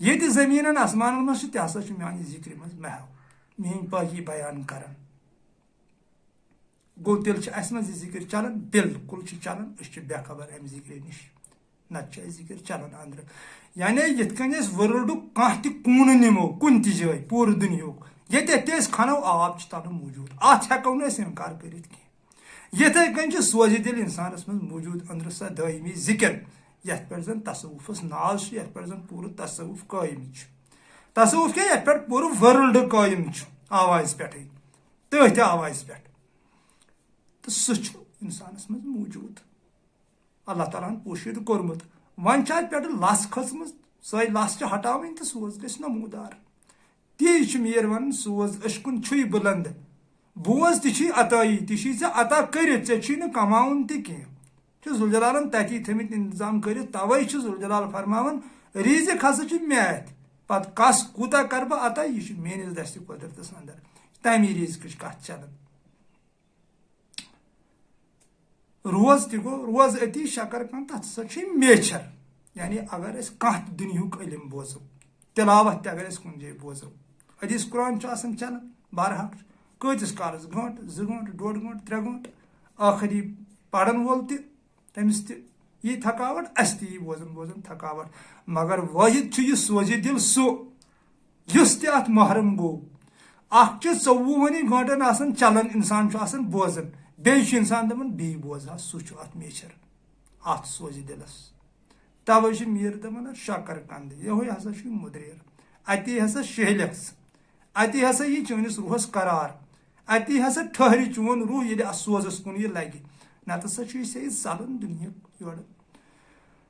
یہ زمین آسمان مز تہ ہسا میانہ ذکر مز محو میری پاکی بیان کران گو تیل اس مز ذکر چلان بالکل چلان اس بے خبر ام ذکر نش نت ذکر چلان اندر یعنی یت کن ورلڈ کھانا تہ کون نمو کن تہ جائے پور دنیا یت کھنو آب تل موجود ات ہیکو نا انکار کرت کی یتھے کن سوز دل انسانس مز موجود اندر سا دائمی ذکر یت پہ زن تصوفس ناز یت پہ زن پور تصوف قائم تصوف کیا یت پہ پور ورلڈ قائم آواز پہ تھی آواز پہ تو سہ انسانس مز موجود اللہ تعالیٰ پوشید کورمت ون ات پہ لس کھچم سی لس ہٹاوین تو سوز گھ نمودار تی میر ون سوز اشکن چھ بلند بوز تھی عطائی تھی عطا کرت ژے کماؤن تہ کی ذوالجلالن تتی تھمت انتظام کرت توے ذوالجلال فرماون ریزق ہسا مے ات پتہ کس کوتا کر بہ عطا یہ میانس دست قدرتس اندر تمی ریزقچ کت چلان روز تہ گو روز اتی شکر کن تک سا میچر یعنی اگر اس کھانا دنیاک علم بوزو تلاوت تہ اگر اس کن جائے بوزو حدیث قرآن چلان بارحق کتس کالس گنٹ زٕ گنٹ ڈوڑ گنٹ ترے گنٹ آخری پرن وول تہ تمس تہ یہ تھکاوٹ اس تہ یہ بوزن تھکاوٹ مگر واحد یہ سوزِ دل سہ یس تہ ات محرم گو اخ 24 گنٹن آسان چلان انسان آسان بوزان بیٚیہِ چھُ انسان دپان بیٚیہِ بوزٕ ہا سُہ چھُ اتھ میچر اتھ سوزِ دلس توے چھُ میٖر دپان شکر قند یہوے ہسا چھُ مُدریر اتی ہسا شہلکھ اتی ہسا یی چٲنِس روحس قرار اتی ہسا ٹھہرِ چون روح ییٚلہِ اتھ سوزس کُن یہِ لگہِ نتہٕ ہسا چھُ یہِ صحیح ژلان دُنیا یورٕ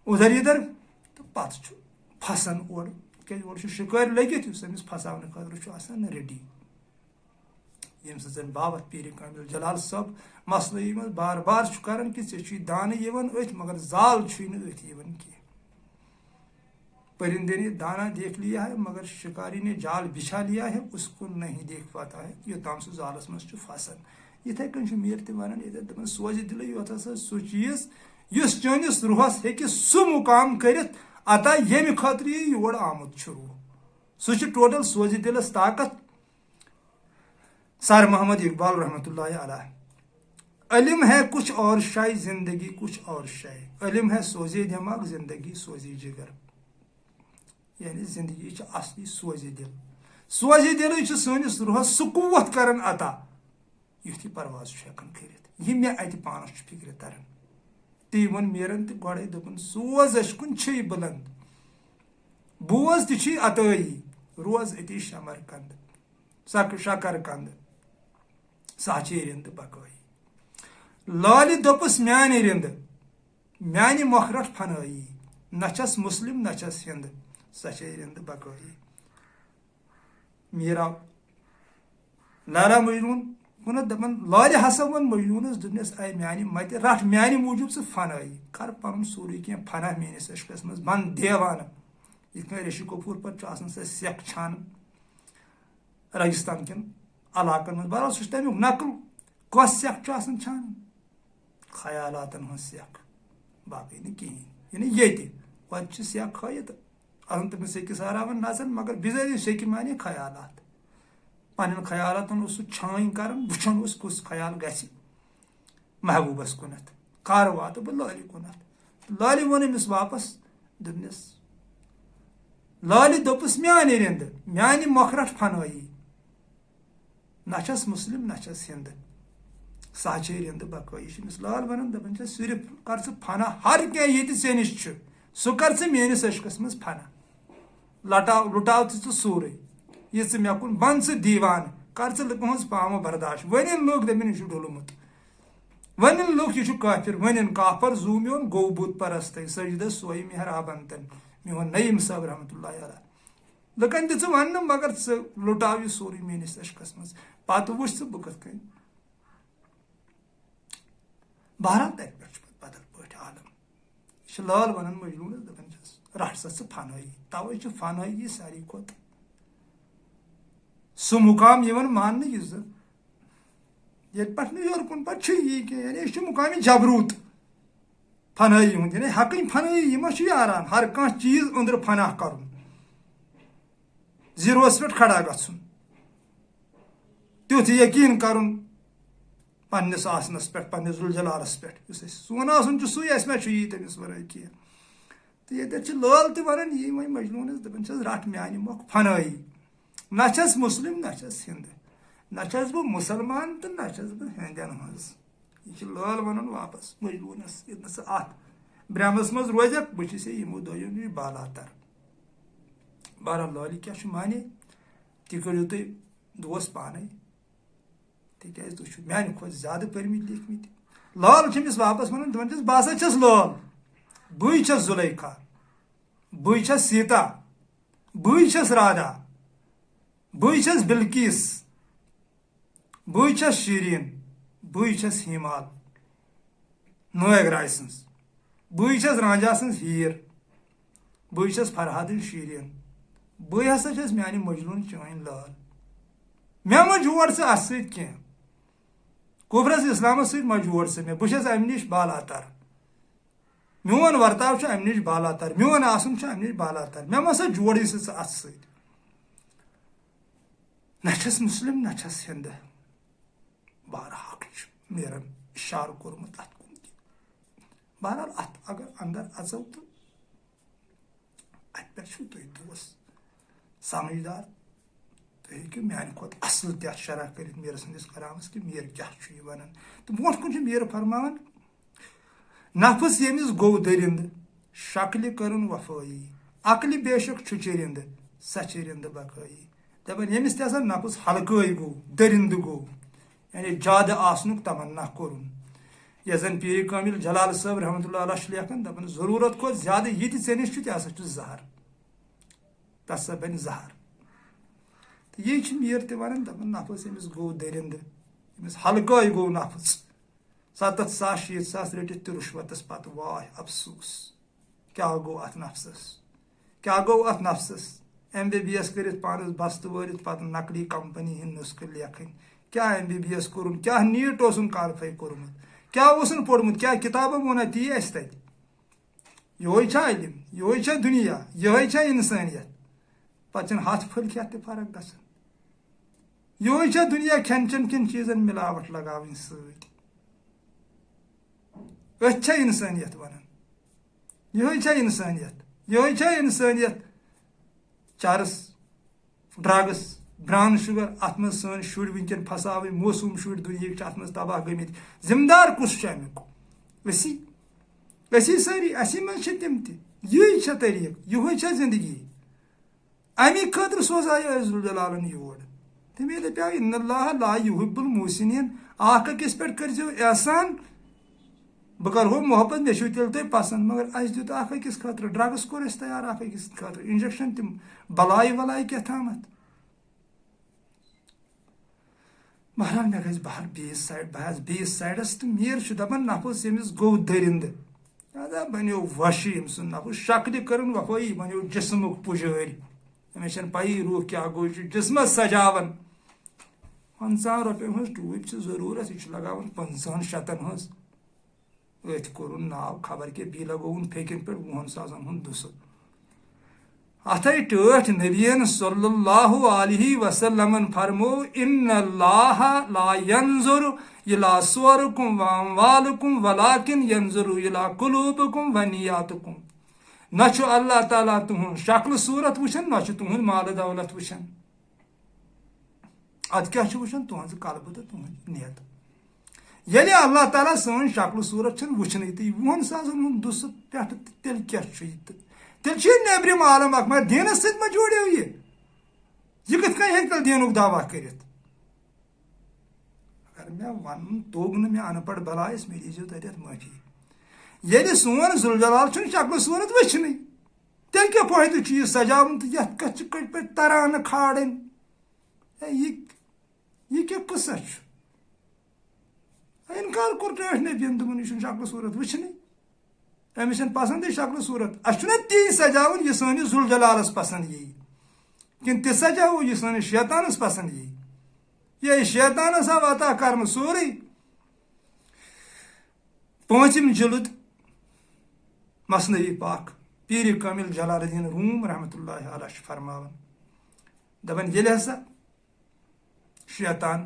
ادھر یدھر تہٕ پتہٕ چھُ پھسان اورٕ تِکیازِ اورٕ چھُ شِکٲرۍ لٔگِتھ یُس أمِس پھساونہٕ خٲطرٕ چھُ آسان ریڈی یم سن بابت پیر کامل جلال صٲب مسلہی مز بار بار کران کہ ے دانہ یوان اتھ مگر زال اتھ یوان کی پرندے نے دانہ دیکھ لیا ہے مگر شکاری نے جال بچھا لیا ہے اس کو نہیں دیکھ پاتا ہے یوتام سہ زالس مز پھسان یتھے کن میر تہ ونان دپان سوزِ دل یوت ہسا سہ چیز یس چٲنِس روحس ہیکہِ سہ مقام کرت عطا ییٚمہِ خٲطرٕ یہِ یور آمُت چھُ روح سہ چھُ ٹوٹل سوزِ دلس طاقت سر محمد اقبال رحمۃ اللہ علیہ علم ہے کچھ اور شے زندگی کچھ اور شے علم ہے سوزے دماغ زندگی سوزی جگر یعنی زندگی اصلی سوزی دل سٲنِس روحس سُہ قوت کران عطا یُتھ یہِ پرواز چھُ ہٮ۪کان کٔرِتھ یہِ مےٚ اَتہِ پانس چھُ فکرِ تران تی ووٚن میرن تہِ گۄڈے دوٚپُن سوز اشکُن چھُے بلند بوز تہِ چھُے عطٲیی روز أتی شمر کند شکر کند ساچے رند بقٲیی لالہِ دوٚپُس میانہِ رند میانہِ مۄکھرٹ فنٲیی نہ چھس مسلم نہ چھس ہند سۄ چھے رند بقٲیی میٖر آو لالا مجنون ووٚنُن دپان لالہِ ہسا ووٚن مجنونس دوٚپنس اے میانہِ متہِ رٹ میانہِ موٗجوٗب ژٕ فنٲیی کر پنُن سورُے کینٛہہ فنا میٲنِس عشقس منٛز بن دیوانہٕ یِتھ کٔنۍ ریشی کپوٗر پتہٕ چھُ آسان سۄ سٮ۪کھ چھانہٕ راجستھان کٮ۪ن علاقن منٛز بہرحال سُہ چھُ تمیُک نقل کۄس سٮ۪کھ چھُ آسان چھانہٕ خیالاتن ہٕنٛز سٮ۪کھ باقٕے نہٕ کِہینۍ یعنی ییٚتہِ وۄنۍ چھِ سٮ۪کھ ہٲیِتھ آسان تٔمِس سٮ۪کہِ سہراوان نظر مگر بِزٲری سٮ۪کہِ مانے خیالات پنٕنٮ۪ن خیالاتن اوس سُہ چھٲنۍ کران وٕچھان اوس کُس خیال گژھِ محبوٗبس کُنتھ کر واتہٕ بہٕ لالہِ کُنتھ لالہِ ووٚن أمِس واپس دوٚپنس لالہِ دوٚپُس میانہِ رند میانہِ مۄکھرٹ فنٲیی نہ چھس مسلم نہ چھس ہند سۄ چھے رند بقٲیی چھِ أمِس لال ونان دپان چھس صرف کر ژٕ فنا ہر کینٛہہ ییٚتہِ ژےٚ نِش چھُ سُہ کر ژٕ میٲنِس عشقس منٛز فنا لُٹاو ژٕ سورُے یہِ ژٕ مےٚ کُن بن ژٕ دیٖوانہٕ کر ژٕ لُکہٕ ہٕنٛز پامہٕ برداش ونن لُکھ دپن یہِ چھُ ڈوٚلمُت ونن لُکھ یہِ چھُ کٲفِر ونن کافر زوٗ میون گوٚو بُت پرستے سجدس سوے محرابن تن میون نعیٖم صٲب رحمتہ اللہ علیہ لُکن دِ ژٕ وننہٕ مگر ژٕ لُٹاو یہِ سورُے میٲنِس عشقس منٛز پتہٕ وٕچھ ژٕ بہٕ کِتھ کٔنۍ بہرحال تتہِ پٮ۪ٹھ چھُ پتہٕ بدل پٲٹھۍ عالم یہِ چھُ لال ونان مجنونس دپان چھس رٹ سا ژٕ فنٲیی توے چھُ فنٲیی ساروی کھۄتہٕ سُہ مقام یِوان ماننہٕ یُس زن ییٚتہِ پٮ۪ٹھ نہٕ یورٕ کُن پتہٕ چھُ یی کینٛہہ یعنی یہِ چھُ مقامِ جبروٗت فنٲیی ہُنٛد یعنی حقٕنۍ فنٲیی یہِ ما چھُ یاران ہر کانٛہہ چیٖز أنٛدرٕ فنا کرُن زیروس پہ کھڑا گھن تیت یقین کرن پنس آسنس پہ پنس ذوالجلالس پہ سون آسن سوی اس میں یہ تمس ورائے کی تو یہ لال تہ ونان یہ وی مجنونس دپان چھس رٹ میانہ مۄکھ فنائی نہ چھس مسلم نہ چھس ہند نہ چھس بہ مسلمان تو نہ چھس بہ ہندین مز یہ لال ونان واپس مجنونس یہ ات برہمس مز روزک بہ چھس یمو دۄیو نش بالا تر بہرحال لالہِ کیاہ چھُ مانے تہِ کٔرِو تُہۍ دوس پانے تِکیازِ تُہۍ چھِو میانہِ کھۄتہٕ زیادٕ پٔرمٕتۍ لیکھمٕتۍ لال چھِ أمِس واپس ونان دپان چھس بہٕ ہسا چھس لال بٕے چھس زُلیکھا بٕے چھس سیتا بٕے چھس رادا بٕے چھس بلکیس بٕے چھس شیٖریٖن بٕے چھس ہیمال نٲگراے سٕنٛز بٕے چھس رانجھا سٕنٛز ہیٖر بٕے چھس فرہادٕنۍ شیٖریٖن بٕے ہسا چھس میانہِ مجنون چٲنۍ لال مےٚ مہ جوڑ ژٕ اتھ سۭتۍ کینٛہہ کفرس اسلامس سۭتۍ مہ جوڑ ژٕ مےٚ بہٕ چھس امہِ نش بالا تر میون ورتاو چھُ امہِ نش بالا تر میون آسُن چھُ امہِ نش بالا تر مےٚ مہ سا جوڑی ژٕ اتھ سۭتۍ نہ چھس مسلم نہ چھس ہند بہرحق چھُ میرن اشارٕ کوٚرمُت اتھ کُن تہِ بہرحال اتھ اگر اندر اژو تہٕ اتہِ پٮ۪ٹھ چھُو تُہۍ دوس سمجھدار تُہۍ ہیٚکِو میانہِ کھۄتہٕ اصل تہِ اتھ شرح کٔرِتھ میٖر سٕنٛدِس کلامس کہِ میٖر کیاہ چھُ یہِ ونان تہٕ برونٛٹھ کُن چھُ میٖر فرماوان نفس ییٚمِس گوٚو دٔرِنٛد شکلہِ کٔرٕن وفٲیی عقلہِ بے شک چھُ چٔرِنٛد سۄ چھِ رِنٛد بقٲیی دپان ییٚمِس تہِ ہسا نفس ہلکٲے گوٚو دٔرِنٛد گوٚو یعنی زیادٕ آسنُک تمنا کوٚرُن یۄس زن پیٖرِ کامِل جلال صٲب رحمتہ اللہ علیہ چھُ لیکھان دپان ضروٗرت کھۄتہٕ زیادٕ یہِ تہِ ژےٚ نِش چھُ تہِ ہسا چھُ زہر تس سا بنہِ زہر تہٕ یی چھُ میٖر تہِ ونان دپان نفس ییٚمِس گوٚو دٔرِنٛد ییٚمِس ہلکٲے گوٚو نفس 70,000 شیٖتھ رٔٹِتھ تہِ رُشوتس پتہٕ واے افسوٗس کیاہ گوٚو اتھ نفسس کیاہ گوٚو اتھ نفسس MBBS کٔرِتھ پانس بستہٕ وٲرِتھ پتہٕ نقلی کمپنی ہٕنٛدۍ نُسخہٕ لیکھٕنۍ کیاہ MBBS کوٚرُن کیاہ نیٖٹ اوسُن کالفاے کوٚرمُت کیاہ اوسُن پوٚرمُت کیاہ کِتابن ووٚنا تی اسہِ تتہِ یِہوے چھا علم یِہوے چھا دُنیا یِہوے چھا انسٲنیت پتہٕ چھنہٕ ہتھ پھٔلۍ کھٮ۪تھ تہِ فرق گژھان یِہوے چھا دُنیا کھٮ۪ن چٮ۪ن کٮ۪ن چیٖزن ملاوٹ لگاوٕنۍ سۭتۍ أتھۍ چھا انسٲنیت ونان یِہوے چھا انسٲنیت یِہوے چھا انسٲنیت چرس ڈرگس براؤن شُگر اتھ منٛز سٲنۍ شُرۍ ونکیٚن پھساوٕنۍ موسوٗم شُرۍ دُنہِکۍ چھِ اتھ منٛز تباہ گٔمٕتۍ ذمہٕ دار کُس چھُ امیُک أسی سٲری اسی منٛز چھِ تِم تہِ یی چھا طریٖقہٕ یِہوے چھا زندگی امی خٲطرٕ سوزایہِ أسۍ ذوالجلالن یور تٔمۍ دپیو اِنَّ اللّٰهَ لَا يُحِبُّ الْمُحْسِنِينَ اکھ أکِس پٮ۪ٹھ کٔرزیٚو احسان بہٕ کرہو محبت مےٚ چھُو تیٚلہِ تۄہہِ پسنٛد مگر اَسہِ دیُت اکھ أکِس خٲطرٕ ڈرگس کوٚر اَسہِ تیار اکھ أکِس خٲطرٕ انجکشن تِم بلاے ولاے کیٛاہ تامتھ بہرحال مےٚ گژھِ بہر بیٚیِس سایڈ بہٕ آسہٕ بیٚیِس سایڈس تہٕ میٖر چھُ دپان نفس ییٚمِس گوٚو دٔرِنٛد لہذا بنیو وشی أمۍ سُنٛد نفس شکلہِ کٔرٕن وفٲیی بنیو جسمُک پُجٲرۍ أمِس چھنہٕ پیی روح کیاہ گوٚو یہِ چھُ جسمس سجاوان 50 رۄپین ہٕنٛز ٹوٗپۍ چھِ ضروٗرت یہِ چھُ لگاوان 50 شیٚتن ہٕنٛز أتھۍ کوٚرُن ناو خبر کیٛاہ بیٚیہِ لگووُن پھیکٮ۪ن پٮ۪ٹھ 20,000 ہُنٛد دُسہٕ اتھے ٹٲٹھۍ نبیین صلی اللہ علیہ وسلمن فرمو اِنَّ اللّٰهَ لَا يَنظُرُ إِلَىٰ صُوَرِكُمْ وَأَمْوَالِكُمْ وَلَٰكِنْ يَنظُرُ إِلَىٰ قُلُوبِكُمْ وَنِيَّاتِكُمْ نہ چھُ اللہ تعالیٰ تُہُنٛد شکلہٕ صوٗرت وٕچھان نہ چھُ تُہُنٛد مالہٕ دولت وٕچھان ادٕ کیاہ چھُ وٕچھان تُہنٛزٕ قلبہٕ تہٕ تُہنٛز نیت ییٚلہِ اللہ تعالیٰ سٲنۍ شکلہٕ صوٗرت چھنہٕ وٕچھنٕے تہٕ 20,000 ہُنٛد دُسہٕ پٮ۪ٹھٕ تیٚلہِ کیاہ چھُ یہِ تہٕ تیٚلہِ چھُ یہِ نیبرِم عالم اکھ مگر دیٖنس سۭتۍ ما جوڑیو یہِ کِتھ کٔنۍ ہیٚکہِ تیٚلہِ دیٖنُک دعوا کٔرِتھ اگر مےٚ ونُن توٚگ نہٕ مےٚ ان پڑھ بلایس مےٚ دیٖزیو تتٮ۪تھ معٲفی ییٚلہِ سون ذوالجلال چھُنہٕ شکلہٕ صوٗرت وٕچھنٕے تیٚلہِ کیاہ فٲیدٕ چھُ یہِ سجاوُن تہٕ یتھ کتھ چھِ کٔٹۍ پٲٹھۍ ترانہٕ کھالٕنۍ یہِ کیاہ قصہ چھُ انکار کوٚر ٹٲٹھۍ نبیَن دوٚپُن یہِ چھُنہٕ شکلہٕ صوٗرت وٕچھنٕے أمِس چھنہٕ پسنٛدٕے شکلہٕ صوٗرت اَسہِ چھُنہ تی سجاوُن یہِ سٲنِس ذوالجلالس پسنٛد یی کِنہٕ تہِ سجاوو یہِ سٲنِس شیطانس پسنٛد یی یہِ شیطانس آو عطا کرنہٕ سورُے 5م جلد مثنوی پاک پیٖرِ کامِل جلال الدیٖن روٗم رحمتہ اللہ علیہ چھُ فرماوان دپان ییٚلہِ ہسا شیطان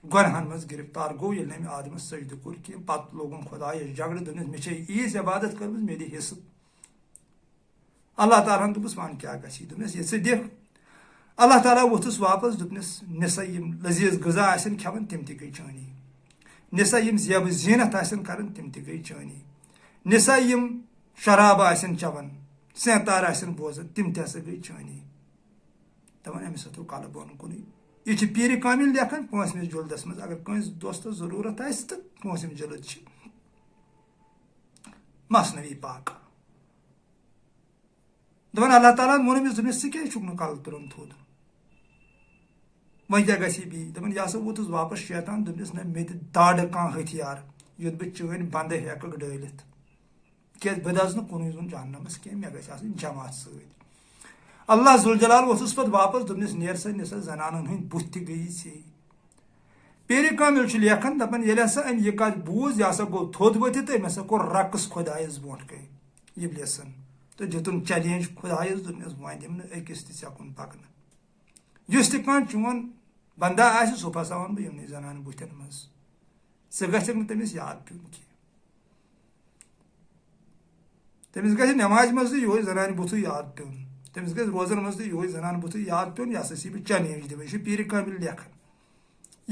گۄنہن منٛز گرفتار گوٚو ییٚلہِ نہٕ أمۍ آدمس سجدٕ کوٚر کینٛہہ پتہٕ لوگُن خۄدایس جگڑٕ دوٚپنس مےٚ چھے ییٖژ عبادت کٔرمٕژ مےٚ دِ حصہٕ اللہ تعالیٰ ہن دوٚپُس وۄنۍ کیٛاہ گژھی دوٚپنس یہِ ژٕ دِکھ اللہ تعالیٰ ووٚتھُس واپس دوٚپنس نسا یِم لذیذ غذا آسن کھٮ۪وان تِم تہِ گٔے چٲنی نسا یِم زیبہٕ زیٖنت آسن کران تِم تہِ گٔے چٲنی نسا یِم شراب آسن چٮ۪وان سینتار آسن بوزان تِم تہِ ہسا گٔے چٲنی دپان أمِس ہتھو کلہٕ بۄن کُنُے یہ چھِ پیٖرِ کامِل لیکھان پٲنٛژمِس جُلدس منٛز اگر کٲنٛسہِ دوستس ضروٗرت آسہِ تہٕ پٲنٛژِم جلد چھِ مثنوی پاک دپان اللہ تعالیٰ ہن ووٚن أمِس دوٚپنس ژٕ کیٛازِ چھُکھ نہٕ کلہٕ تُلان تھوٚد وۄنۍ کیٛاہ گژھی بیٚیہِ دپان یہِ ہسا ووتُس واپس شیطان دوٚپنس نہ مےٚ دِ داڑٕ کانٛہہ ہتھیار یُتھ بہٕ چٲنۍ بنٛدٕ ہٮ۪کہٕ ڈٲلِتھ کیٛازِ بہٕ دزٕ نہٕ کُنُے زوٚن جہنمس کینٛہہ مےٚ گژھِ آسٕنۍ جماعت سۭتۍ اللہ ذوالجلال ووٚتھُس پتہٕ واپس دوٚپنس نیر سا نسا زنانن ہٕنٛدۍ بُتھ تہِ گٔیی ژےٚ پیٖرِ کامِل چھُ لیکھان دپان ییٚلہِ ہسا أمۍ یہِ کتھ بوٗز یہِ ہسا گوٚو تھوٚد ؤتھِتھ تہٕ أمۍ ہسا کوٚر رقص خۄدایس برونٛٹھ کَنۍ اِبلیسن تہٕ دِتُن چیلینج خۄدایس دوٚپنس وۄنۍ دِمہٕ نہٕ أکِس تہِ ژےٚ کُن پکنہٕ یُس تہِ کانٛہہ چون بندا آسہِ سُہ پھساون بہٕ یِمنٕے زنانہٕ بُتھٮ۪ن منٛز ژٕ گژھکھ نہٕ تٔمِس یاد پیوٚن کینٛہہ تٔمِس گژھِ نٮ۪مازِ منٛز تہِ یِہوے زنانہِ بُتھٕے یاد پیوٚن تٔمِس گژھِ روزن منٛز تہِ یِہوے زنانہٕ بُتھٕے یاد پیوٚن یہِ ہسا چھِ بہٕ چیلینج دِوان یہِ چھُ پیٖرِ کامِل لیکھان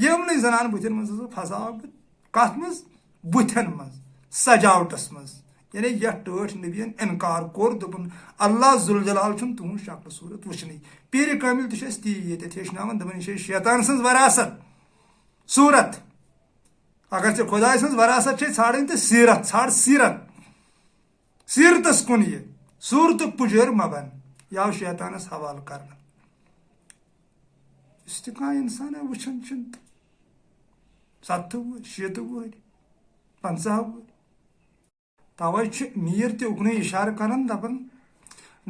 یِمنٕے زنانہٕ بُتھٮ۪ن منٛز ہسا پھساوکھ بہٕ کتھ منٛز بُتھٮ۪ن منٛز سجاوٹس منٛز یعنی یتھ ٹٲٹھۍ نبین انکار کوٚر دوٚپُن اللہ ذوالجلال چھُنہٕ تُہنٛز شکلہٕ صوٗرت وٕچھنٕے پیٖرِ کامِل تہِ چھُ اَسہِ تی ییٚتٮ۪تھ ہیٚچھناوان دپان یہِ چھِ شیطان سٕنٛز وراثت صوٗرت اگر ژےٚ خۄداے سٕنٛز وراثت چھے ژھانڈٕنۍ تہٕ سیٖرت ژھانڈ سیٖرت سیٖرتس کُن یہِ صوٗرتُک پُجٲرۍ مہ بن یہِ آو شیطانس حوالہٕ کرنہٕ یُس تہِ کانٛہہ انسانا وٕچھان چھُنہٕ تہٕ 70 وُہٕرۍ 60 وُہٕرۍ 50 وُہٕرۍ توے چھُ میٖر تہِ اُکنُے اِشارٕ کران دپان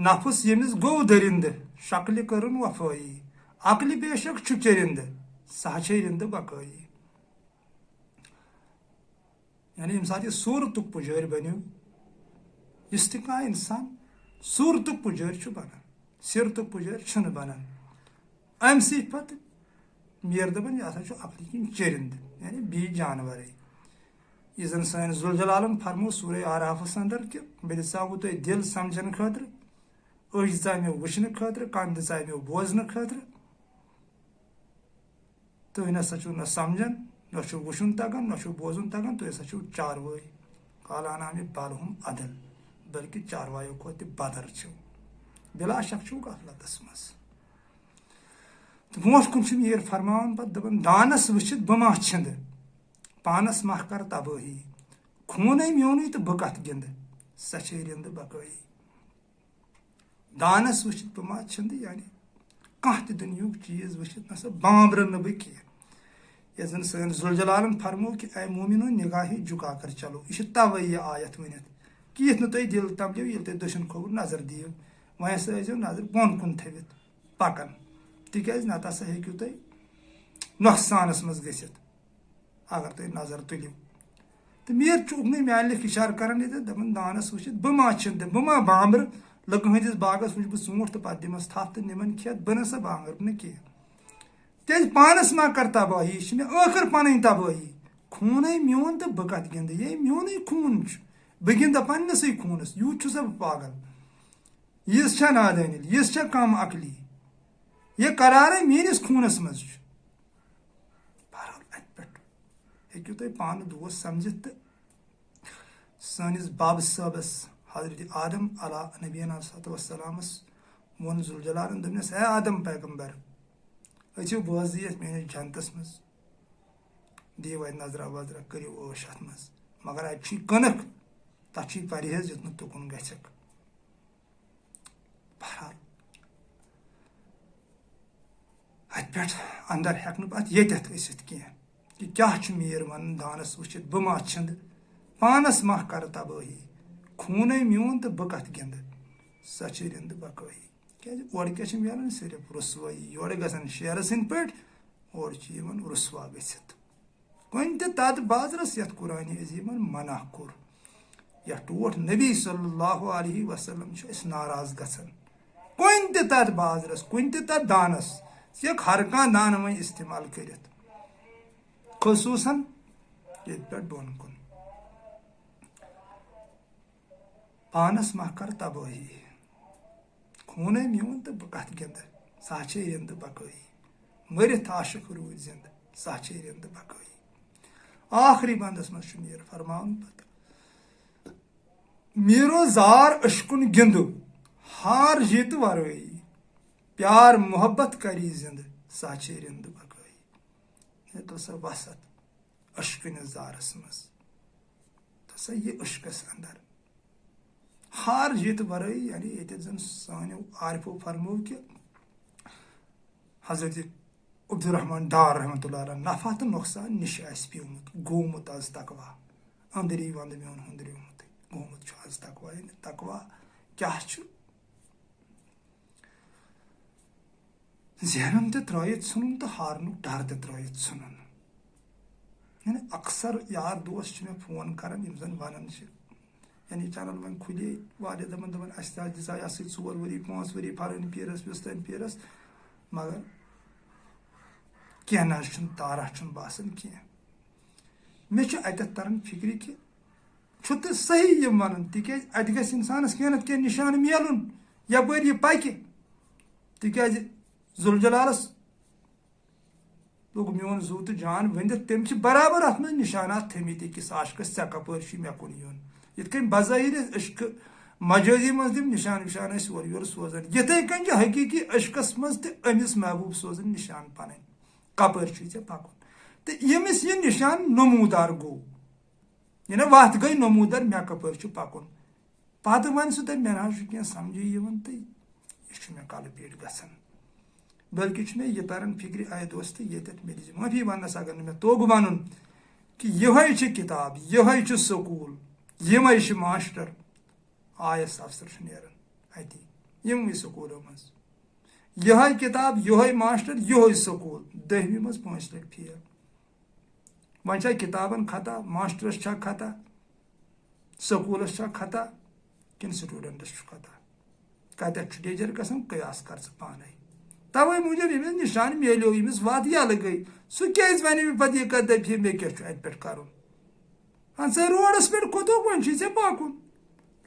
نفس ییٚمِس گوٚو دٔرِندٕ شکلہِ کٔرٕن وفٲیی عقلہِ بے شک چھُ چٔرِندٕ سُہ چھے رِندٕ بقٲیی یعنی ییٚمہِ ساتہٕ یہِ صوٗرتُک پُجٲرۍ بنیو یُس تہِ کانٛہہ انسان صوٗرتُک پُجٲرۍ چھُ بنان سیٖرتُک پُجٲرۍ چھُنہٕ بنان امہِ سۭتۍ پتہٕ میٖر دپان یہِ ہسا چھُ عقلہِ کِنۍ چٔرِندٕ یعنی بیٚیہِ جانورٕے یہِ زن سٲنۍ ذوالجلالن فرموو سورہ آرافس اندر کہِ مےٚ دِژاوُ تۄہہِ دِل سمجھنہٕ خٲطرٕ أچھ دِژاے مےٚ وٕچھنہٕ خٲطرٕ کن دِژاے مےٚ بوزنہٕ خٲطرٕ تُہۍ نسا چھِو نہ سمجھان نہ چھُ وٕچھُن تگان نہ چھُ بوزُن تگان تُہۍ ہسا چھِو چاروٲے قال انعامِ بل ہُم عدل بلکہِ چاروایو کھۄتہٕ تہِ بدر چھِو بِلا شک چھِو غفلتس منٛز تہٕ برونٛٹھ کُن چھُ میٖر فرماوان پتہٕ دپان دانس وٕچھِتھ بہٕ ما چھِندٕ پانس ما کر تبٲہی خوٗنٕے میونٕے تہٕ بہٕ کتھ گِنٛدٕ سۄ چھے رِندٕ بقٲیی دانس وٕچھِتھ بہٕ ما چھِندٕ یعنی کانٛہہ تہِ دُنیہُک چیٖز وٕچھِتھ نسا بامبرٕ نہٕ بہٕ کینٛہہ یتھ زن سٲنۍ ذوالجلالن فرموو کہِ اے مومِنو نگاہے جُکا کر چلو یہِ چھُ توے یہِ آیت ؤنِتھ کہِ یِتھ نہٕ تۄہہِ دِل تملیو ییٚلہِ تُہۍ دٔچھُن کھووُر نظر دِیِو وۄنۍ ہسا ٲسۍزیو نظر بۄن کُن تھٲوِتھ پکان تِکیٛازِ نتہٕ ہسا ہیٚکِو تُہۍ نۄقصانس منٛز گٔژھِتھ اگر تُہۍ نظر تُلِو تہٕ میٖر چھُ اُکنُے میانہِ لیکھ اِشارٕ کران ییٚتٮ۪تھ دپان دانس وٕچھِتھ بہٕ ما چھِندٕ بہٕ ما بامبرٕ لُکہٕ ہٕنٛدِس باغس وٕچھِ بہٕ ژوٗنٛٹھ تہٕ پتہٕ دِمس تھپھ تہٕ نِمن کھٮ۪تھ بہٕ نسا بامبرٕ نہٕ کینٛہہ تیٚلہِ پانس ما کر تبٲہی یہِ چھِ مےٚ ٲخر پنٕنۍ تبٲہی خوٗنٕے میون تہٕ بہٕ کتھ گِنٛدٕ یے میونٕے خوٗن چھُ بہٕ گِنٛدٕ پننسٕے خوٗنس یوٗت چھُسا بہٕ پاگل یِژھ چھا نادٲنی یِژھ چھا کم عقلی یہِ قرارے میٲنِس خوٗنس منٛز چھُ بہرحال اتہِ پٮ۪ٹھ ہیٚکِو تُہۍ پانہٕ دوس سمجھِتھ تہٕ سٲنِس بابہٕ صٲبس حضرت آدم علیٰ نبینا وسلامس ووٚن ذوالجلالن دوٚپنس اے آدم پیغمبر أژِو بوزٕ یتھ میٲنِس جنتس منٛز دِیِو اتہِ نظرا وظرا کٔرِو عٲش اتھ منٛز مگر اتہِ چھُے کٕنٕک تتھ چھُے پرہیز یُتھ نہٕ تُکُن گژھکھ بہرحال اتہِ پٮ۪ٹھ اندر ہٮ۪کہٕ نہٕ پتہٕ ییٚتٮ۪تھ ٲسِتھ کینٛہہ کہِ کیٛاہ چھُ میٖر ونان دانس وٕچھِتھ بہٕ ما چھِندٕ پانس ما کر تبٲہی خوٗنٕے میون تہٕ بہٕ کتھ گِنٛدٕ سۄ چھِ رِندٕ بقٲیی کیٛازِ اورٕ کیٛاہ چھِ میلان صرف رُسوٲیی یورٕ گژھان شیرٕ سٕنٛدۍ پٲٹھۍ اورٕ چھِ یِوان رُسوا گٔژھِتھ کُنہِ تہِ تتھ بازرس یتھ قرآنِ عظیٖمن منع کوٚر یتھ ٹوٹھ نبی صلی اللہ علیہ وسلم چھُ أسۍ ناراض گژھان کن تہ تر بازرس کن تہ تر دانس ژٕ ہر کانٛہہ دانہٕ وۄنۍ استعمال کٔرِتھ خصوٗصن ییٚتہِ پٮ۪ٹھ بۄن کُن پانس ما کر تبٲہی خوٗنے میون تہٕ بہٕ کتھ گِنٛدٕ سا چھے رِنٛدٕ بقٲیی مٔرِتھ عاشق روٗدۍ زِنٛدٕ سا چھے رِنٛدٕ بقٲیی آخری بندس منٛز چھُ میٖر فرماوُن پتہٕ میٖرو زار اشکُن گِنٛدو ہار جیٖتہٕ ورٲیی پیار محبت کری زِنٛدٕ سا چھے رِنٛدٕ بقٲیی مےٚ تُل سۄ وسط اشکٕنِس زارس منٛز تہٕ سا یہِ اشکس اندر ہار جیٖتہٕ ورٲیی یعنی ییٚتٮ۪تھ زن سانیو عارفو فرمو کہِ حضرت عبدالرحمان ڈار رحمتہ اللہ علیہ نفع تہٕ نۄقصان نِش آسہِ پیومُت گوٚمُت آز تقوا أنٛدری ونٛدٕ میون ہُنٛدریومُت گوٚمُت چھُ آز تقوا یعنی تقوا کیاہ چھُ زینُن تہِ ترٲیِتھ ژھٕنُن تہٕ ہارنُک ڈر تہِ ترٲیِتھ ژھٕنُن یعنی اکثر یار دوس چھِ مےٚ فون کران یِم زن ونان چھِ یعنی چینل وۄنۍ کھُلے واریاہ دپان اسہِ تہِ دِژا یہِ ہسا 4 ؤری 5 ؤری فلٲنۍ پیٖرس وِستٲنۍ پیٖرس مگر کینٛہہ نہ حظ چھُنہٕ تارا چھُنہٕ باسان کینٛہہ مےٚ چھُ اتٮ۪تھ تران فکرِ کہِ چھُ تہٕ صحیح یِم ونان تِکیازِ اتہِ گژھِ انسانس کینٛہہ نتہٕ کینٛہہ نشانہٕ میلُن یپٲرۍ یہِ پکہِ تِکیازِ ذوالجلالس لوٚگ میون زُو تہٕ جان ؤنِتھ تٔمۍ چھِ برابر اتھ منٛز نشانات تھٲمٕتۍ أکِس عاشقس ژےٚ کپٲرۍ چھُے مےٚ کُن یُن یِتھ کٔنۍ بظٲہر عشقہٕ مجٲزی منٛز تِم نشان وشان ٲسۍ اورٕ یورٕ سوزان یِتھٕے کٔنۍ چھِ حقیٖقی عشقس منٛز تہِ أمِس محبوٗب سوزان نشان پنٕنۍ کپٲرۍ چھُے ژےٚ پکُن تہٕ ییٚمِس یہِ نشان نموٗدار گوٚو یعنی وتھ گٔے نموٗدار مےٚ کپٲرۍ چھُ پکُن پتہٕ وۄنۍ سُہ دپہِ مےٚ نہ حظ چھُ کینٛہہ سمجھی یِوان تہٕ یہِ چھُ مےٚ کلہٕ پیٖٹ گژھان بلکہِ چھُ مےٚ یہِ تران فکرِ اے دوستہٕ ییٚتٮ۪تھ مِلہِ زِ معٲفی وننس اگر نہٕ مےٚ توٚگ ونُن کہِ یِہوے چھِ کِتاب یِہوے چھُ سکوٗل یِمے چھِ ماشٹر آیس افسر چھُ نیران اتی یِموٕے سکوٗلو منٛز یِہوے کِتاب یِہوے ماشٹر یِہوے سکوٗل 10وِ منٛز 5 لٹہِ فیل وۄنۍ چھا کِتابن خطا ماشٹرس چھا خطا سکوٗلس چھا خطا کِنہٕ سٹوٗڈنٹس چھُ خطا کتٮ۪تھ چھُ ٹیچر گژھان قیاس کر ژٕ پانے توے موٗجوٗب ییٚمِس نشان میلیو ییٚمِس وتھ یلہٕ گٔے سُہ کیازِ وَنہِ مےٚ پتہٕ یہِ کتھ دپہِ مےٚ کیاہ چھُ اتہِ پٮ۪ٹھ کرُن اہن سا روڈس پٮ۪ٹھ کھوٚتُکھ وۄنۍ چھُے ژےٚ پکُن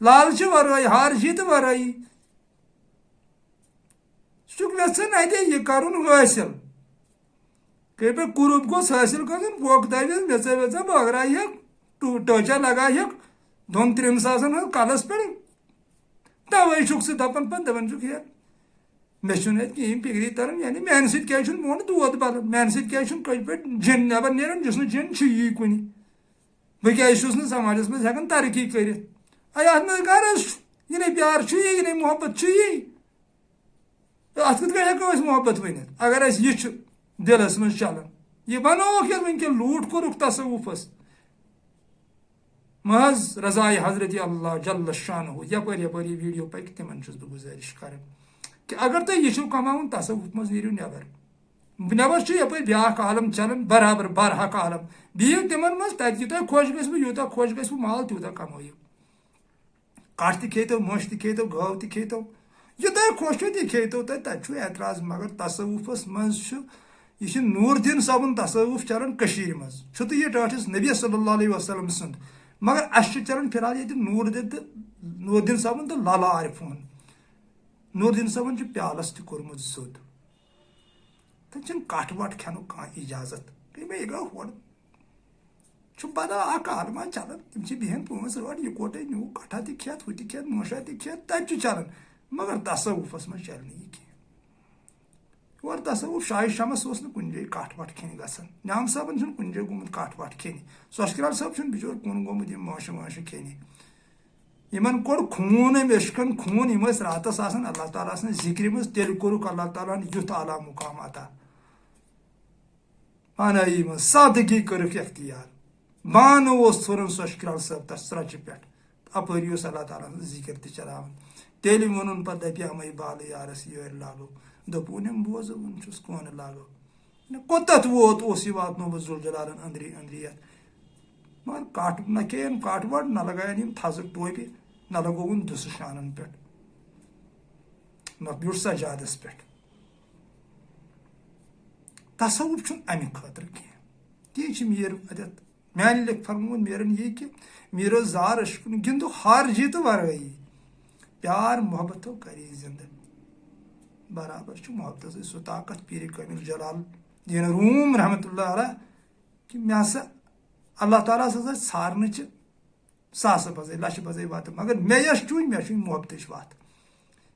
لالچہِ ورٲے ہار جیٖتہٕ ورٲیی ژٕ چھُکھ یژھان اتے یہِ کرُن حٲصِل گٔے پہ کُروپ گوٚژھ حٲصِل گژھُن پھۄکھ دَوٮ۪س میژا ویژا بٲگراوہکھ ٹٲچا لگاوہکھ 2-3 ساسن ہٕنٛز کلس پٮ۪ٹھ توے چھُکھ ژٕ دپان پتہٕ دپان چھُکھ ہے مےٚ چھُنہٕ اتہِ کِہیٖنۍ فکری تران یعنی میانہِ سۭتۍ کیازِ چھُنہٕ بۄن دود بلان میانہِ سۭتۍ کیازِ چھُنہٕ کٔژِ پٮ۪ٹھ جِن نٮ۪بر نیران یُس نہٕ جِن چھُ یی کُنہِ بہٕ کیازِ چھُس نہٕ سماجس منٛز ہٮ۪کان ترقی کٔرِتھ اے اتھ منٛز غرض چھُ یعنی پیار چھُ یی یعنی محبت چھُ یی اتھ کِتھ کٔنۍ ہٮ۪کو أسۍ محبت ؤنِتھ اگر اسہِ یہِ چھُ دِلس منٛز چلان یہِ بنووُکھ ییٚلہِ وٕنکٮ۪ن لوٗٹھ کوٚرُکھ تصوُفس محض رضایہِ حضرت اللہ جل شانہُ یپٲرۍ یپٲرۍ یہِ ویٖڈیو پکہِ تِمن چھُس بہٕ گُزٲرِش کران کہ اگر تُہۍ یہِ چھُو کماوُن تصوُف منٛز نیٖرِو نٮ۪بر چھُ یپٲرۍ بیاکھ عالم چلان برابر برحق عالم بِہِو تِمن منٛز تتہِ یوٗتاہ خۄش گژھِوٕ یوٗتاہ خۄش گژھِوٕ مال تیوٗتاہ کمٲیِو کٹھ تہِ کھیٚتو مٔچھ تہِ کھیٚتو گٲو تہِ کھیٚتو یوٗتاہ خۄش چھُ تہِ کھیٚتو تُہۍ تتہِ چھُ اعتراض مگر تصوُفس منٛز چھُ یہِ چھُ نوٗر دیٖن صٲبُن تصوُف چلان کٔشیٖرِ منٛز چھُ تہٕ یہِ ٹٲٹھِس نبی صلی اللہ علیہ وسلم سُنٛد مگر اسہِ چھُ چلان فِلحال ییٚتہِ نوٗر دیٖن صٲبُن تہٕ لالا عارفون نوٗر دیٖن صٲبن چھُ پیالس تہِ کوٚرمُت زوٚد تتہِ چھُنہٕ کٹھ وٹھ کھٮ۪نُک کانٛہہ اِجازت گٔے مےٚ یہِ گوٚو ہورٕ چھُ بدل اکھ عالما چلان تِم چھِ بیہن 5 ٲٹھ یِکوٹے نیوٗ کٹھا تہِ کھٮ۪تھ ہُہ تہِ کھٮ۪تھ مٲشا تہِ کھٮ۪تھ تتہِ چھُ چلان مگر تصوُفس منٛز چلہِ نہٕ یہِ کینٛہہ اور تصوُف شاہِ شمس اوس نہٕ کُنہِ جایہِ کٹھ وٹھ کھٮ۪نہِ گژھان نعام صٲبن چھُنہٕ کُنہِ جایہِ گوٚمُت کٹھ وٹھ کھٮ۪نہِ سۄچھ کرال صٲب چھُنہٕ بِچور کُن گوٚمُت یِم مٲشہٕ وٲشہٕ کھٮ۪نہِ یِمن کوٚڑ خوٗن أمۍ عشقن خوٗن یِم ٲسۍ راتس آسان اللہ تعالیٰ سٕنٛزِ ذِکرِ منٛز تیٚلہِ کوٚرُکھ اللہ تعالیٰ ہن یُتھ اعلیٰ مُقام عطا پانایی منٛز سادگی کٔرٕکھ اختیار بانہٕ اوس ژھُران سۄچھ کرال صٲب تتھ سرۄچہِ پٮ۪ٹھ اپٲری اوس اللہ تعالیٰ ہن ذِکر تہِ چلاوان تیٚلہِ ووٚنُن پتہٕ دپہِ امے بالہٕ یارس یٲرۍ لاگو دوٚپُن یِم بوزو وۄنۍ چھُس کونہٕ لاگو کوٚتتھ ووت اوس یہِ واتنومُت ذوالجلالن أنٛدری أنٛدری یتھ مگر کٹھ نہ کھیٚیَن کٹھ وٹھ نہ لگایَن یِم تھزٕ ٹوپہِ نہ لگووُن دُسہٕ شانن پٮ۪ٹھ بیوٹ سجادس پہ تصوف امہ خاطر کی میر عدت میانہ لکھ فرمون میرن یہ کہ میرو زار عشقن گندو ہار جیت ورئی پیار محبت کری زندہ برابر محبت سہ طاقت پیر کامل جلال دین روم رحمۃ اللہ علیہ کہ مے ہسا اللہ تعالیٰ ہسا ژھارنچ ساسہٕ بزے لچھ بزے وات مگر مے یش چوٗنۍ مے چھُ محبتٕچ وتھ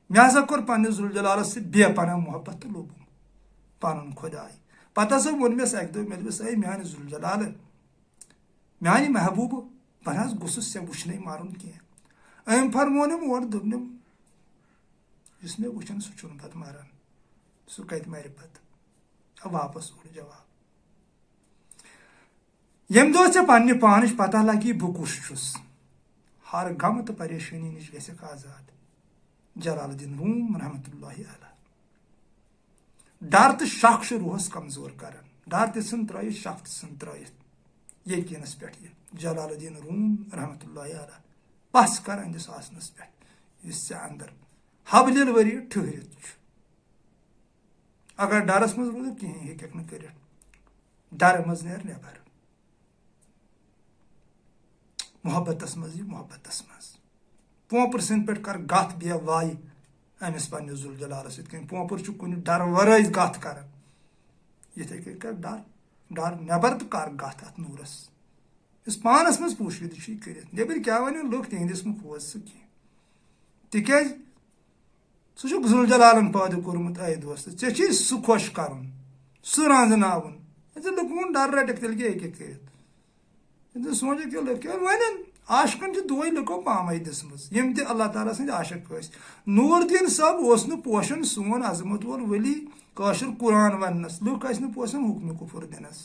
مے ہسا کوٚر پننِس ذوالجلالس سۭتۍ بے پناہ محبت تہٕ لوٚبُم پنُن خۄداے پتہٕ ہسا ووٚن مےٚ اکہِ دۄہ مےٚ دوٚپُس اے میانہِ ذوالجلالہٕ میانہِ محبوٗبہٕ بہٕ نہ حظ گوٚژھُس ژےٚ وٕچھنَے مرُن کینٛہہ أمۍ فرمونم اورٕ دوٚپنم یُس مےٚ وٕچھن سُہ چھُنہٕ پتہٕ مران سُہ کتہِ مرِ پتہٕ واپس اوٚڑ جواب ییٚمہِ دۄہ ژےٚ پننہِ پانٕچ پتہ لگی بہٕ کُس چھُس ہر غم تہٕ پریشٲنی نِش گژھکھ آزاد جلال الدین روم رحمۃ اللہ علیہ ڈر تہٕ شک چھُ روحس کمزور کران ڈر تہِ ژھٕن ترٲیِتھ شک تہِ ژھٕن ترٲیِتھ یقیٖنس پٮ۪ٹھ یہِ جلال الدین روم رحمۃ اللہ علیہ پس کر أہنٛدِس آسنس پٮ۪ٹھ یُس ژےٚ اندر حبلِل ؤری ٹھہرِتھ چھُ اگر ڈرس منٛز روٗدُکھ کِہینۍ ہیٚککھ نہٕ کٔرِتھ ڈرٕ منٛز نیر نٮ۪بر محبتس منٛز یہِ محبتس منٛز پونٛپر سٕنٛدۍ پٮ۪ٹھ کر گتھ بیٚیہِ وایہِ أمِس پننِس ذوالجلالس سۭتۍ کِنۍ پونٛپر چھُ کُنہِ ڈر ورٲے گتھ کران یِتھٕے کٔنۍ کر ڈر نٮ۪بر تہٕ کر گتھ اتھ نوٗرس یُس پانس منٛز پوٗشِتھ چھُ یہِ کٔرِتھ نیٚبٕرۍ کیٛاہ ونن لُکھ تِہنٛدِس مہٕ کھوژ سُہ کینٛہہ تِکیٛازِ ژٕ چھُکھ ذوالجلالن پٲدٕ کوٚرمُت اے دوست ژےٚ چھُے سُہ خۄش کرُن سُہ رانٛزناوُن ژٕ لُکہٕ ڈر رٹکھ تیٚلہِ کیٛاہ ہیٚککھ کٔرِتھ سونچکھ یہِ لُکھ کیٛاہ ونن عاشقن چھِ دُہے لُکو پامے دِژمٕژ یِم تہِ اللہ تعالیٰ سٕنٛدۍ عاشق ٲسۍ نوٗر دیٖن صٲب اوس نہٕ پوشان سون عظمت وول ؤلی کٲشُر قرآن وننس لُکھ ٲسۍ نہٕ پوشان حُکمہِ کُفر دِنس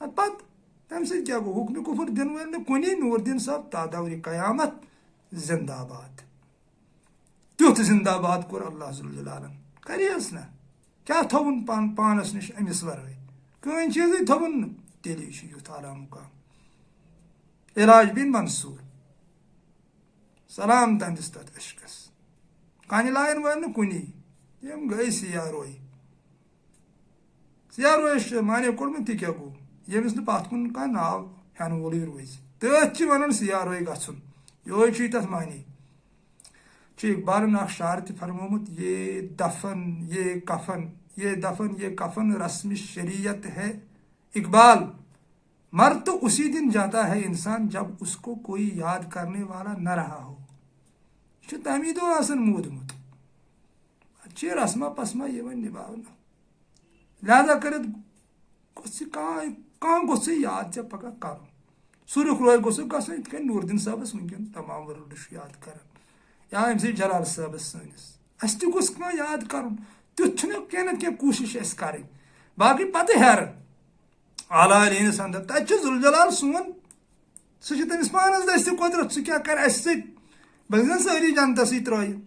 پتہٕ تمہِ سۭتۍ کیٛاہ گوٚو حُکمہِ کُفر دِنہٕ وٲلۍ نہٕ کُنی نوٗر دیٖن صٲب تا دورِ قیامت زندہ باد تیُتھ زندہ باد کوٚر اللہ ذوالجلالن کریس نہ کیٛاہ تھوُن پانس نِش أمِس ورٲے کٕہٕنۍ چیٖزٕے تھوُن نہٕ تیٚلی چھُ یُتھ اعلیٰ مُقام علاج بن منصور سلام تہنٛدِس تتھ عشقس کنہِ لایَن وٲلۍ نہٕ کُنی یِم گٔے سیاروے سیارویس چھُ مانے کوٚڑمُت تہِ کیٛاہ گوٚو ییٚمِس نہٕ پتھ کُن کانٛہہ ناو ہٮ۪نہٕ وولٕے روزِ تٔتھۍ چھِ ونان سیاروے گژھُن یہوے چھُے تتھ معنی چھُ اقبالن اکھ شعر تہِ فرمومُت یہ دفن یہ کفن رسم شریعت ہے اقبال مر تو اسی دن جاتا ہے انسان جب اس کو کوئی یاد کرنے والا نہ رہا ہو یہ چھُ تمی دۄہ آسان موٗدمُت پتہٕ چھِ رسما پسما یِوان نِباونہٕ لہذا کٔرِتھ گوٚژھ یہِ کانٛہہ گوٚژھُے یاد ژےٚ پگاہ کرُن سُرُخ روے گوٚژھُکھ گژھُن یِتھ کٔنۍ نوٗر دیٖن صٲبس وٕنکیٚن تمام ورلڈ چھُ یاد کران یا أمۍ سٕے جلال صٲبس سٲنِس اسہِ تہِ گوٚژھ کانٛہہ یاد کرُن تیُتھ چھُنہٕ کینٛہہ نتہٕ کینٛہہ کوٗشش اسہِ کرٕنۍ باقٕے پتہٕ ہیرٕ اعلیٰ علیٖنس اندر تتہِ چھُ ذوالجلال سون سُہ چھُ تٔمِس پانس دٔستہِ قۄدرت سُہ کیٛاہ کرِ اسہِ سۭتۍ بہٕ زن سٲری جنتسٕے ترٲیِتھ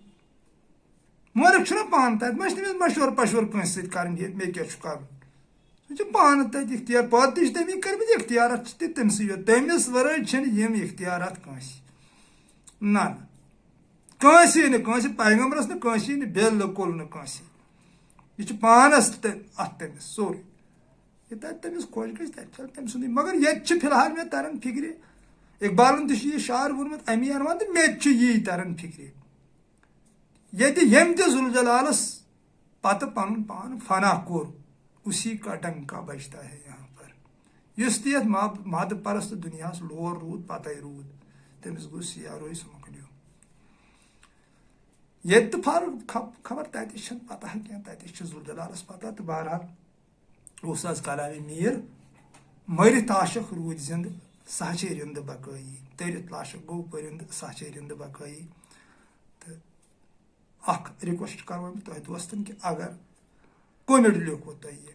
مٲلِک چھُنہ پانہٕ تتہِ ما چھِ تٔمِس مشور پشور کٲنٛسہِ سۭتۍ کرٕنۍ ییٚتہِ مےٚ کیٛاہ چھُ کرُن سُہ چھُ پانہٕ تتہِ اختیار پٲدٕ تہِ چھِ تٔمی کٔرمٕتۍ اختیارات چھِ تہِ تٔمسٕے یوت تٔمِس ورٲے چھِنہٕ یِم اختیارات کٲنٛسہِ نہ کٲنٛسے نہٕ کٲنٛسہِ پیغمبرس نہٕ کٲنٛسی نہٕ بالکل نہٕ کٲنٛسے یہِ چھُ پانس اتھ تٔمِس سورُے یہِ تتہِ تٔمِس خۄش گژھِ تتہِ چلہِ تٔمۍ سُنٛدُے مگر ییٚتہِ چھِ فِلحال مےٚ تران فِکرِ اقبالن تہِ چھُ یہِ شعر ووٚنمُت امی انوان تہٕ مےٚ تہِ چھُ یی تران فِکرِ ییٚتہِ ییٚمۍ تہِ ذوالجلالس پتہٕ پنُن پان فنا کوٚر اسی کا ڈنکا بجتا ہے یہاں پر یُس تہِ یتھ مادٕ پرست دُنیاہس لور روٗد پتے روٗد تٔمِس گوٚو سیاروے سُہ مۄکلیو ییٚتہِ تہٕ فاروق خبر تتہِ چھنہٕ پتہ کینٛہہ تتہِ چھِ ذوالجلالس پتہ تہٕ بہرحال اوس آز کلامِ میٖر مٔرِتھ عاشق روٗدۍ زِندٕ سُہ چھے رِندٕ بقٲیی تٔرِتھ لاشق گوٚو پٔرِندٕ سُہ چھے رِندٕ بقٲیی تہٕ اکھ رِکویسٹ کرو بہٕ تۄہہِ دوستن کہِ اگر کومٮ۪نٹ لیوکھوُ تۄہہِ یہِ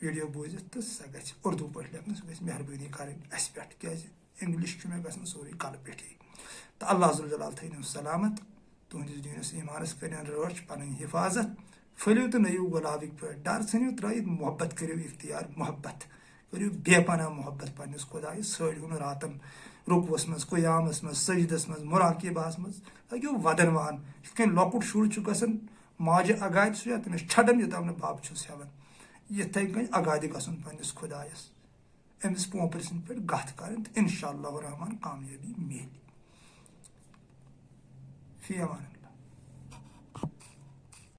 ویٖڈیو بوٗزِتھ تہٕ سۄ گژھِ اردوٗ پٲٹھۍ لیکھنہٕ سُہ گژھِ مہربٲنی کرٕنۍ اسہِ پٮ۪ٹھ کیٛازِ انگلش چھُ مےٚ گژھان سورُے کلہٕ پٮ۪ٹھٕے تہٕ اللہ ذوالجلال تھٲینو سلامت تُہنٛدِس دیٖنس ایٖمانس کٔرِنۍ رٲچھ پنٕنۍ حفاظت پھٔلِو تہٕ نٔیِو گۄلابٕکۍ پٲٹھۍ ڈر ژھٕنِو ترٲیِتھ محبت کٔرِو اختیار محبت کٔرِو بے پناہ محبت پننِس خۄدایس ژھٲنٛڈ ہُن راتن رکوس مز قیامس مز سجدس مز مراقبہس مز لگیو ودن وہن یتھ کن لۄکُٹ شُر چھُ گژھان ماجہِ اگادِ سُہ تٔمِس چھڑان یوٚتام نہٕ بب چھُس ہٮ۪وان یِتھَے کٔنۍ اگادِ گژھُن پنٛنِس خۄدایس أمِس پوپرِ سٕنٛدۍ پٲٹھۍ گتھ کرٕنۍ تہٕ انشاء اللہ الرحمان کامیٲبی میلہِ فی امان اللہ.